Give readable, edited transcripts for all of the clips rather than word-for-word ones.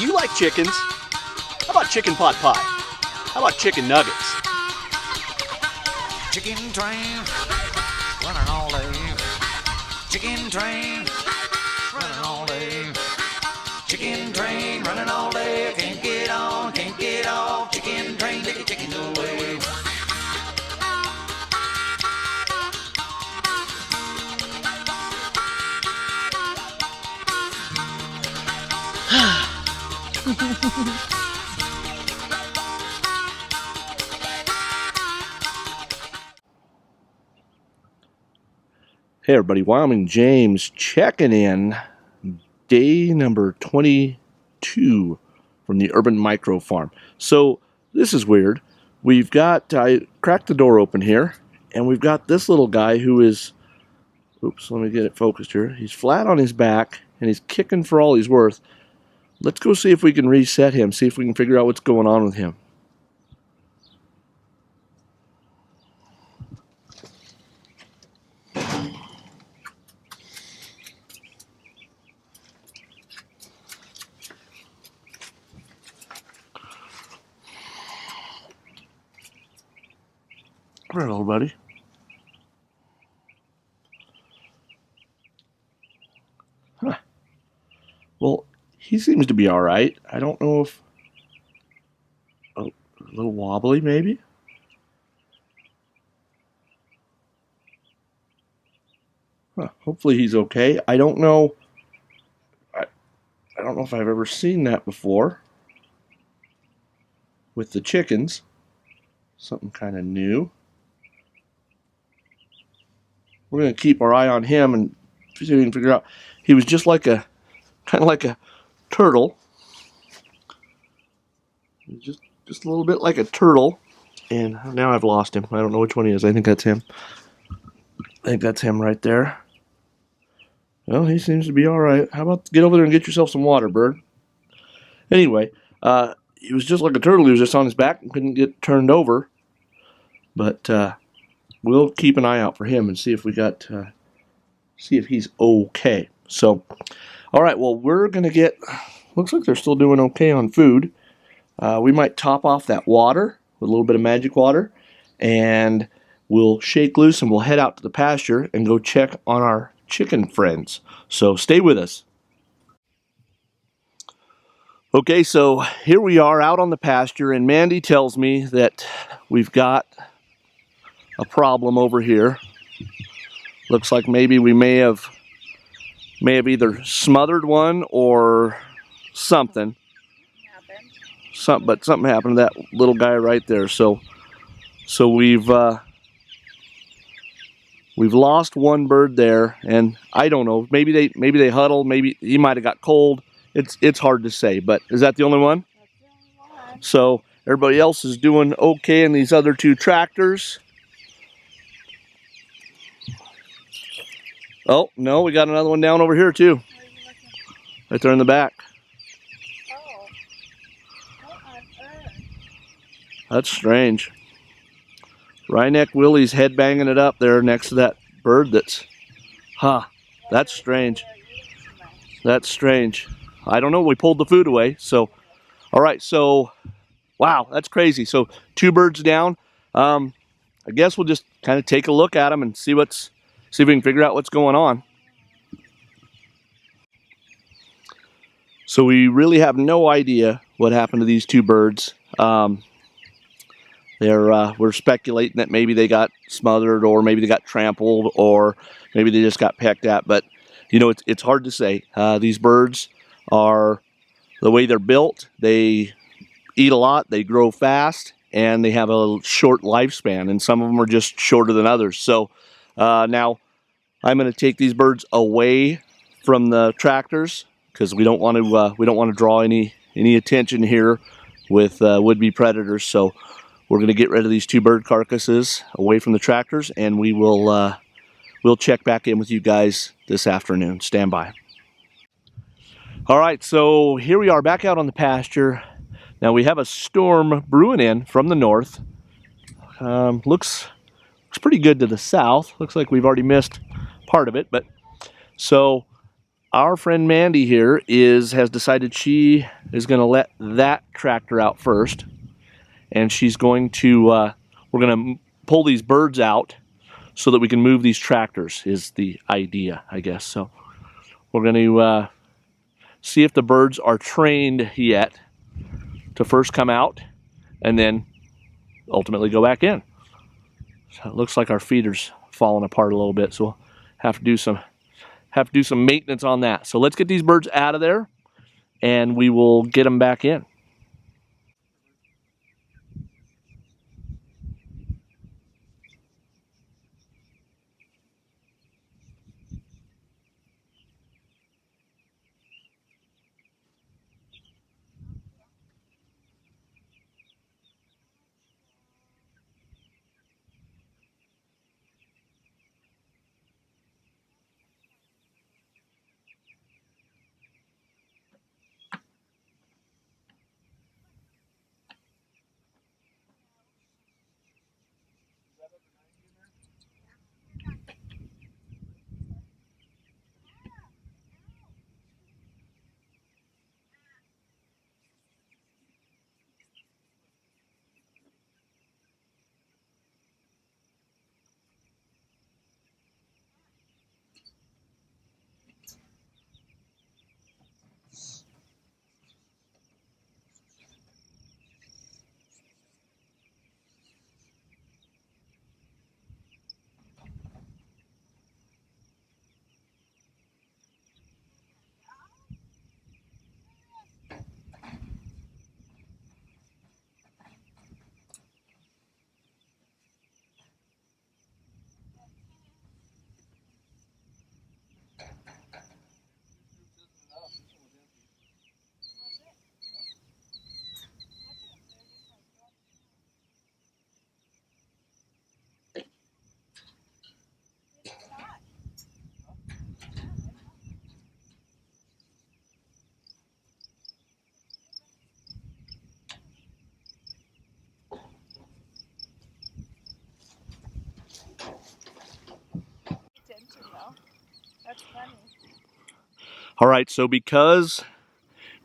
Do you like chickens? How about chicken pot pie? How about chicken nuggets? Chicken train, running all day. Chicken train, running all day. Chicken train, running all day. Can't get on, can't get off. Chicken train, take the chickens away. Hey everybody, Wyoming James checking in. Day number 22 from the Urban Micro Farm. So this is weird. I cracked the door open here, and we've got this little guy who is, oops, let me get it focused here. He's flat on his back, and he's kicking for all he's worth. Let's go see if we can reset him, see if we can figure out what's going on with him. Hello, buddy. Huh. Well, he seems to be all right. I don't know if... Oh, a little wobbly, maybe? Huh. Hopefully he's okay. I don't know... I don't know if I've ever seen that before with the chickens. Something kind of new. We're going to keep our eye on him and see if we can figure out. He was just like kind of like a turtle. Just a little bit like a turtle. And now I've lost him. I don't know which one he is. I think that's him. I think that's him right there. Well, he seems to be all right. How about get over there and get yourself some water, bird? Anyway, he was just like a turtle. He was just on his back and couldn't get turned over. But we'll keep an eye out for him and see if see if he's okay. So, all right. Well, we're gonna get. Looks like they're still doing okay on food. We might top off that water with a little bit of magic water, and we'll shake loose and we'll head out to the pasture and go check on our chicken friends. So stay with us. Okay, so here we are out on the pasture, and Mandy tells me that we've got a problem over here. Looks like maybe we may have either smothered one or something. Something happened to that little guy right there. So we've lost one bird there, and I don't know. Maybe they huddled. Maybe he might have got cold. It's hard to say. But is that the only one? That's the only one. So everybody else is doing okay in these other two tractors. Oh, no, we got another one down over here, too. Right there in the back. Oh. What on earth? That's strange. Wryneck Willie's head banging it up there next to that bird that's... Huh, that's strange. That's strange. I don't know, we pulled the food away, so... All right, so... Wow, that's crazy. So, two birds down. I guess we'll just kind of take a look at them and see if we can figure out what's going on. So we really have no idea what happened to these two birds. We're speculating that maybe they got smothered, or maybe they got trampled, or maybe they just got pecked at. But you know, it's hard to say. These birds are the way they're built. They eat a lot, they grow fast, and they have a short lifespan. And some of them are just shorter than others. So now I'm going to take these birds away from the tractors because we don't want to draw any attention here with would-be predators. So we're going to get rid of these two bird carcasses away from the tractors, and we'll check back in with you guys this afternoon. Stand by. All right, so here we are back out on the pasture. Now we have a storm brewing in from the north. Looks pretty good to the south. Looks like we've already missed part of it, but so our friend Mandy here has decided she is going to let that tractor out first, and she's going to we're going to pull these birds out so that we can move these tractors is the idea, I guess. So we're going to see if the birds are trained yet to first come out and then ultimately go back in. So it looks like our feeder's falling apart a little bit, so we'll have to do some maintenance on that. So let's get these birds out of there and we will get them back in. Attention though. That's funny. All right, so because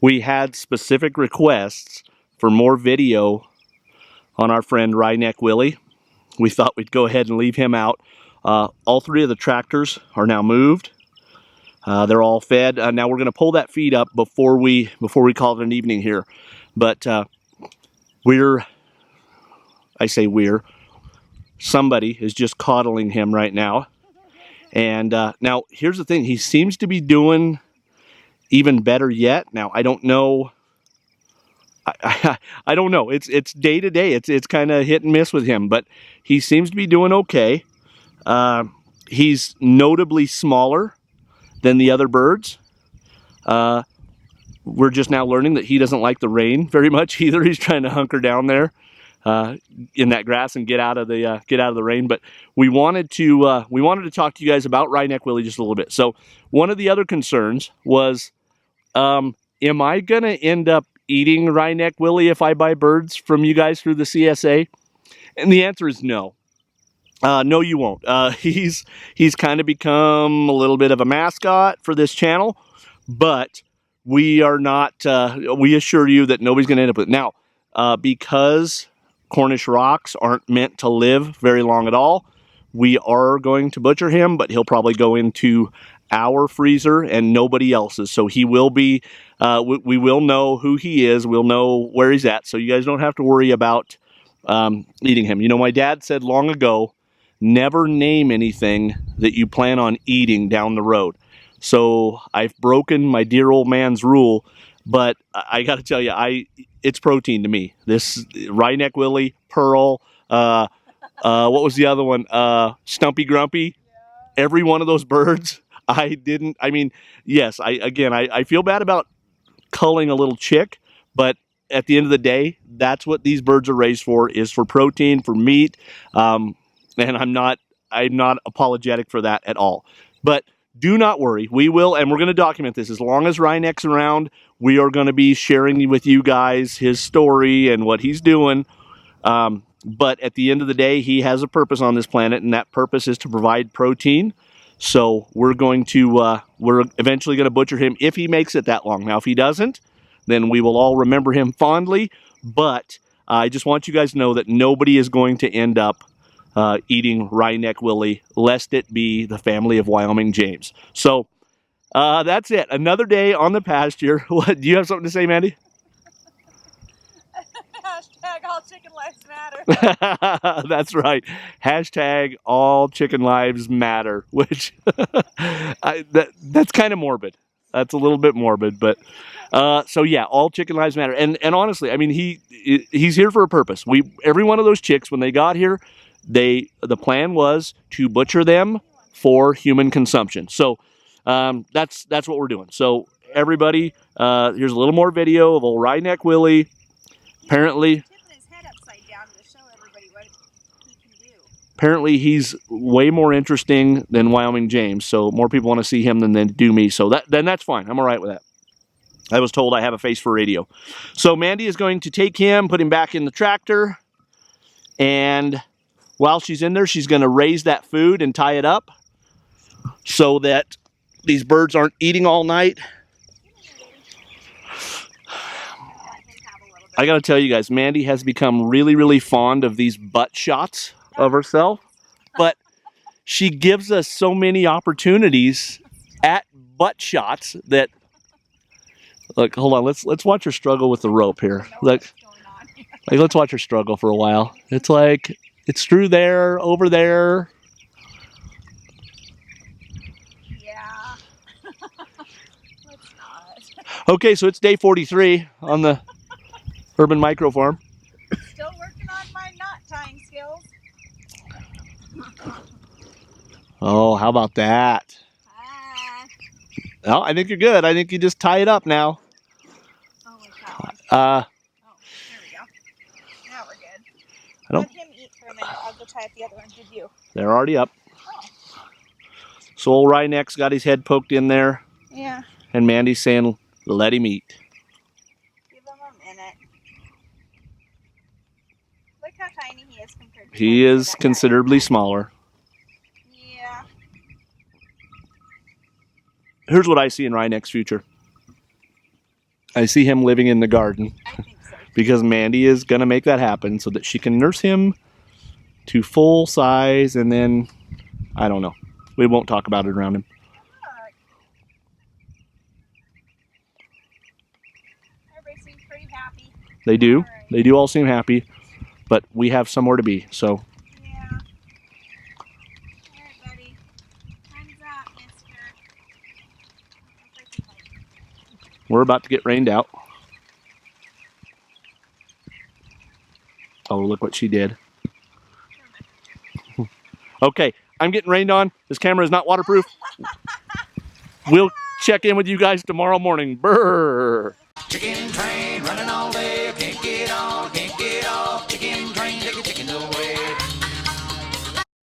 we had specific requests for more video on our friend Wryneck Willie, we thought we'd go ahead and leave him out. All three of the tractors are now moved. They're all fed. Now we're going to pull that feed up before we call it an evening here. But somebody is just coddling him right now. And now here's the thing. He seems to be doing even better yet. Now I don't know. I don't know. It's day to day. It's kind of hit and miss with him, but he seems to be doing okay. He's notably smaller than the other birds. We're just now learning that he doesn't like the rain very much either. He's trying to hunker down there in that grass and get out of the rain. But we wanted to talk to you guys about Wryneck Willie just a little bit. So one of the other concerns was, am I gonna end up eating Wryneck Willie if I buy birds from you guys through the CSA? And the answer is no. No, you won't. He's kind of become a little bit of a mascot for this channel, but we are not. We assure you that nobody's going to end up with it. Now, because Cornish rocks aren't meant to live very long at all, we are going to butcher him, but he'll probably go into our freezer and nobody else's. So he will be. We will know who he is. We'll know where he's at. So you guys don't have to worry about eating him. You know, my dad said long ago, never name anything that you plan on eating down the road. So I've broken my dear old man's rule, but I got to tell you, it's protein to me. This Wryneck Willie, Pearl, what was the other one? Stumpy Grumpy. Yeah. Every one of those birds, I feel bad about culling a little chick, but at the end of the day, that's what these birds are raised for, is for protein, for meat. And I'm not apologetic for that at all. But do not worry. We will, and we're going to document this. As long as Wryneck's around, we are going to be sharing with you guys his story and what he's doing. But at the end of the day, he has a purpose on this planet, and that purpose is to provide protein. So we're going to, we're eventually going to butcher him if he makes it that long. Now, if he doesn't, then we will all remember him fondly. But I just want you guys to know that nobody is going to end up eating Wryneck Willie, lest it be the family of Wyoming James. So that's it. Another day on the pasture. What, do you have something to say, Mandy? Hashtag all chicken lives matter. That's right. Hashtag all chicken lives matter, which that's kind of morbid. That's a little bit morbid, but so yeah, all chicken lives matter. And honestly, I mean, he's here for a purpose. Every one of those chicks, when they got here, the plan was to butcher them for human consumption. So that's what we're doing. So everybody, here's a little more video of old Wryneck Willie. Apparently, Tipping his head upside down to show everybody what he can do. apparently he's way more interesting than Wyoming James. So more people want to see him than they do me. So then that's fine. I'm all right with that. I was told I have a face for radio. So Mandy is going to take him, put him back in the tractor, and while she's in there, she's going to raise that food and tie it up so that these birds aren't eating all night. I got to tell you guys, Mandy has become really, really fond of these butt shots of herself, but she gives us so many opportunities at butt shots that, look, hold on, let's watch her struggle with the rope here. Look, like, let's watch her struggle for a while. It's like, it's through there, over there. Yeah. Let's not. Okay, so it's day 43 on the Urban Micro Farm. Still working on my knot tying skills. Oh, how about that? Well, I think you're good. I think you just tie it up now. Oh, wait, that one. Uh, Oh, there we go. Now we're good. I don't- Let him eat for a minute. I'll go tie up the other one. Did you? they're already up. Oh. So old Wryneck's got his head poked in there, Yeah. and Mandy's saying, let him eat. Give him a minute. Look how tiny he is compared to He that is guy. considerably smaller. Yeah. Here's what I see in Wryneck's future. I see him living in the garden I think so. because Mandy is going to make that happen so that she can nurse him to full size, and then, I don't know. We won't talk about it around him. Look. Everybody seems pretty happy. They do. All right. They do all seem happy, but we have somewhere to be, so... Yeah. All right, buddy. Time's up, mister. Looks like he likes We're about to get rained out. Oh, look what she did. Okay, I'm getting rained on. This camera is not waterproof. We'll check in with you guys tomorrow morning. Brr. Chicken